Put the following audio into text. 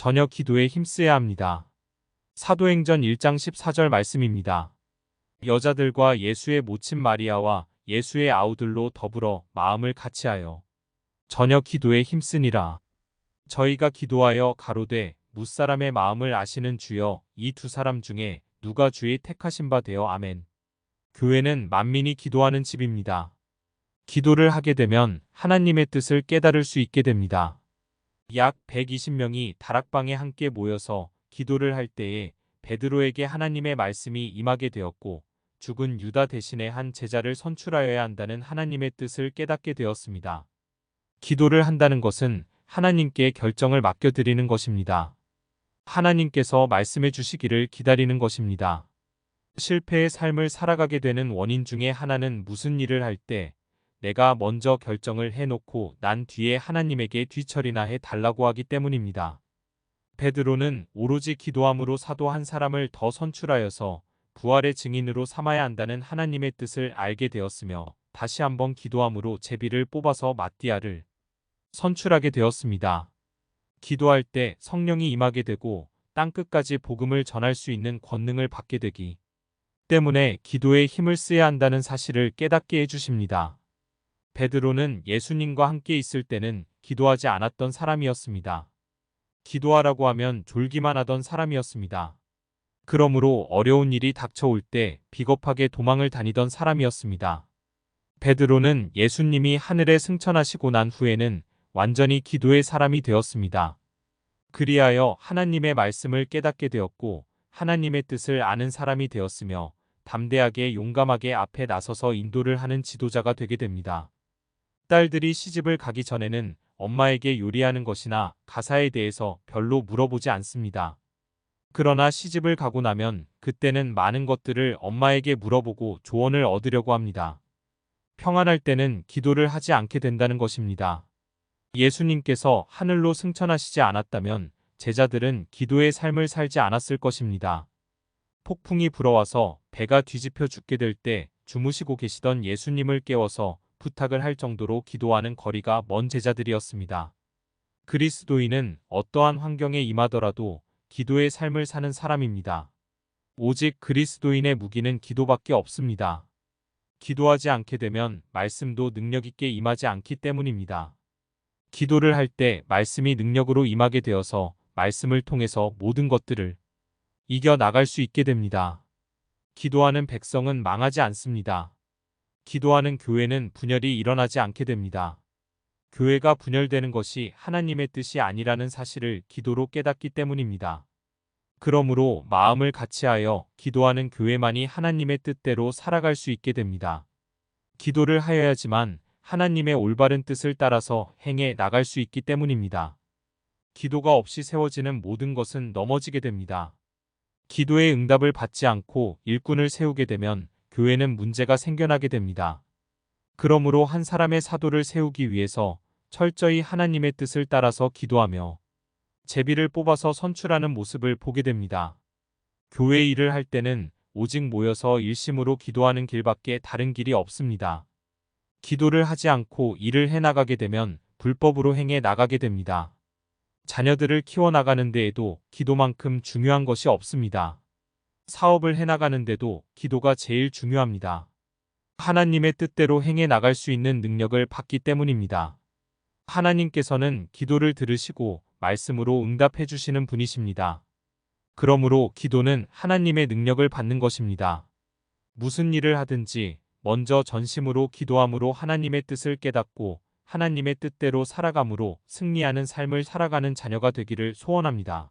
전혀 기도에 힘써야 합니다. 사도행전 1장 14절 말씀입니다. 여자들과 예수의 모친 마리아와 예수의 아우들로 더불어 마음을 같이하여 전혀 기도에 힘쓰니라. 저희가 기도하여 가로되 무사람의 마음을 아시는 주여, 이 두 사람 중에 누가 주의 택하신 바 되어 아멘. 교회는 만민이 기도하는 집입니다. 기도를 하게 되면 하나님의 뜻을 깨달을 수 있게 됩니다. 약 120명이 다락방에 함께 모여서 기도를 할 때에 베드로에게 하나님의 말씀이 임하게 되었고, 죽은 유다 대신에 한 제자를 선출하여야 한다는 하나님의 뜻을 깨닫게 되었습니다. 기도를 한다는 것은 하나님께 결정을 맡겨드리는 것입니다. 하나님께서 말씀해 주시기를 기다리는 것입니다. 실패의 삶을 살아가게 되는 원인 중에 하나는 무슨 일을 할 때 내가 먼저 결정을 해놓고 난 뒤에 하나님에게 뒤처리나 해달라고 하기 때문입니다. 베드로는 오로지 기도함으로 사도 한 사람을 더 선출하여서 부활의 증인으로 삼아야 한다는 하나님의 뜻을 알게 되었으며, 다시 한번 기도함으로 제비를 뽑아서 마띠아를 선출하게 되었습니다. 기도할 때 성령이 임하게 되고 땅끝까지 복음을 전할 수 있는 권능을 받게 되기 때문에 기도에 힘을 써야 한다는 사실을 깨닫게 해주십니다. 베드로는 예수님과 함께 있을 때는 기도하지 않았던 사람이었습니다. 기도하라고 하면 졸기만 하던 사람이었습니다. 그러므로 어려운 일이 닥쳐올 때 비겁하게 도망을 다니던 사람이었습니다. 베드로는 예수님이 하늘에 승천하시고 난 후에는 완전히 기도의 사람이 되었습니다. 그리하여 하나님의 말씀을 깨닫게 되었고 하나님의 뜻을 아는 사람이 되었으며, 담대하게 용감하게 앞에 나서서 인도를 하는 지도자가 되게 됩니다. 딸들이 시집을 가기 전에는 엄마에게 요리하는 것이나 가사에 대해서 별로 물어보지 않습니다. 그러나 시집을 가고 나면 그때는 많은 것들을 엄마에게 물어보고 조언을 얻으려고 합니다. 평안할 때는 기도를 하지 않게 된다는 것입니다. 예수님께서 하늘로 승천하시지 않았다면 제자들은 기도의 삶을 살지 않았을 것입니다. 폭풍이 불어와서 배가 뒤집혀 죽게 될 때 주무시고 계시던 예수님을 깨워서 부탁을 할 정도로 기도하는 거리가 먼 제자들이었습니다. 그리스도인은 어떠한 환경에 임하더라도 기도의 삶을 사는 사람입니다. 오직 그리스도인의 무기는 기도밖에 없습니다. 기도하지 않게 되면 말씀도 능력 있게 임하지 않기 때문입니다. 기도를 할 때 말씀이 능력으로 임하게 되어서 말씀을 통해서 모든 것들을 이겨나갈 수 있게 됩니다. 기도하는 백성은 망하지 않습니다. 기도하는 교회는 분열이 일어나지 않게 됩니다. 교회가 분열되는 것이 하나님의 뜻이 아니라는 사실을 기도로 깨닫기 때문입니다. 그러므로 마음을 같이하여 기도하는 교회만이 하나님의 뜻대로 살아갈 수 있게 됩니다. 기도를 하여야지만 하나님의 올바른 뜻을 따라서 행해 나갈 수 있기 때문입니다. 기도가 없이 세워지는 모든 것은 넘어지게 됩니다. 기도의 응답을 받지 않고 일꾼을 세우게 되면 교회는 문제가 생겨나게 됩니다. 그러므로 한 사람의 사도를 세우기 위해서 철저히 하나님의 뜻을 따라서 기도하며 제비를 뽑아서 선출하는 모습을 보게 됩니다. 교회 일을 할 때는 오직 모여서 일심으로 기도하는 길밖에 다른 길이 없습니다. 기도를 하지 않고 일을 해나가게 되면 불법으로 행해 나가게 됩니다. 자녀들을 키워나가는 데에도 기도만큼 중요한 것이 없습니다. 사업을 해나가는 데도 기도가 제일 중요합니다. 하나님의 뜻대로 행해 나갈 수 있는 능력을 받기 때문입니다. 하나님께서는 기도를 들으시고 말씀으로 응답해 주시는 분이십니다. 그러므로 기도는 하나님의 능력을 받는 것입니다. 무슨 일을 하든지 먼저 전심으로 기도함으로 하나님의 뜻을 깨닫고 하나님의 뜻대로 살아감으로 승리하는 삶을 살아가는 자녀가 되기를 소원합니다.